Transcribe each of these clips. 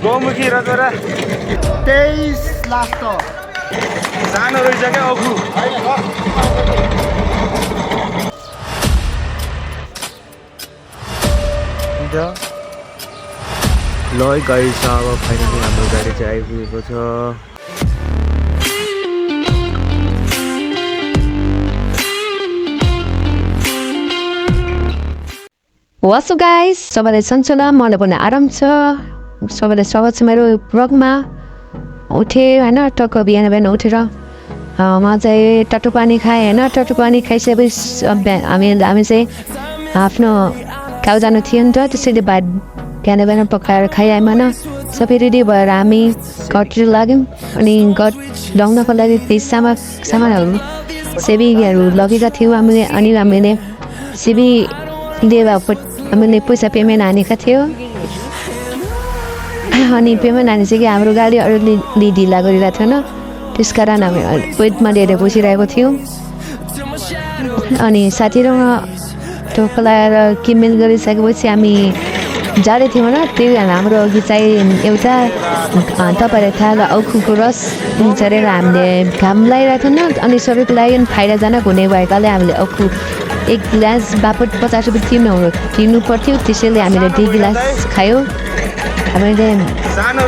Gaumukhi रजरा 23 last सानो रहेछ क्या अखु ल गाडी छ अब फाइनली हाम्रो गाडी चाहिँ आइपुगेको छ What's up guys? सबैलाई सन्चो ल मलाई पनि आराम छ सबैलाई स्वागत छ मेरो ब्लगमा उठे हैन टक्क बिहान बिहान उठेर म चाहिँ टट्टु पानी खाएँ हैन टट्टु पानी खाइसकेपछि हामी चाहिँ आफ्नो गाउँ जानु थियो नि त त्यसैले भात बिहान बिहान पकाएर खाइआयौँ हैन सबै रेडी भएर हामी घरतिर लाग्यौँ अनि घर ल्याउनको लागि त्यही सामानहरू सेबीहरू लगेका थियौँ हामीले सेबी लिएर हामीले पैसा पेमेन्ट हानेका थियो अनि पेमेन्ट हानिसक्यो हाम्रो गाडी अरूले ढिला गरिरहेको थिएन त्यस कारण हामी वेटमा लिएर बसिरहेको थियौँ अनि साथीहरूमा टोपा लगाएर किनमेल गरिसकेपछि हामी जाँदै थियौँ होइन त्यही कारण हाम्रो अघि चाहिँ एउटा तपाईँलाई थाहा औखुको रस चढेर हामीले घाम लगाइरहेको थिएन अनि सबैको लागि फाइदाजनक हुने भएकाले हामीले औखु एक गिलास बापत 50 रुपियाँ तिर्नु पर्थ्यो त्यसैले हामीले 2 गिलास खायो हामीले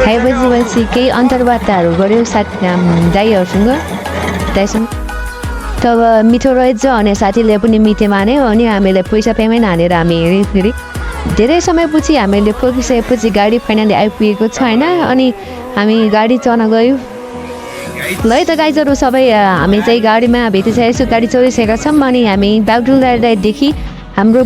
खाएपछि केही अन्तर्वार्ताहरू गऱ्यौँ दाइहरूसँग तब मिठो रहेछ अनि साथीले पनि मिठो मान्यो अनि हामीले पैसा पेमेन्ट हानेर हामी हेऱ्यौँ फेरि धेरै समयपछि हामीले फर्किसकेपछि गाडी फाइनली आइपुगेको छ होइन अनि हामी गाडी चढ्न गयौँ ल है त गाइजहरू सबै हामी चाहिँ गाडीमा भेटिसकेको छु गाडी चढिसकेका छौँ अनि हामी बागडुग्रादेखि हाम्रो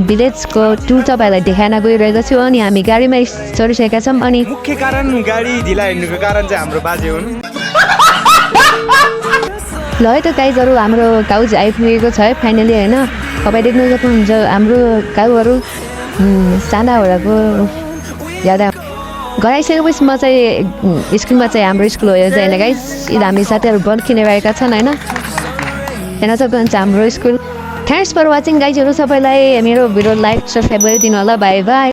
भिलेजको टुर तपाईँहरूलाई देखाउन गइरहेको छु अनि हामी गाडीमा चढिसकेका छौँ अनि मुख्य कारण गाडी ढिला हिँड्नुको कारण चाहिँ हाम्रो बाजे हुन् ल है त गाइजहरू हाम्रो गाउँ चाहिँ आइपुगेको छ है फाइनली होइन तपाईँ देख्नु सक्नुहुन्छ हाम्रो गाउँहरू सानाहरूको ज्यादा घर आइसकेपछि म चाहिँ स्कुलमा चाहिँ हाम्रो स्कुल हो होइन गाइस हामी साथीहरू बल किनेरहेका छन् होइन हेर्न सक्नुहुन्छ हाम्रो स्कुल थ्याङ्क्स फर वाचिङ गाइजहरू सबैलाई मेरो भिडियो लाइक सब्सक्राइब गरिदिनु होला बाई बाई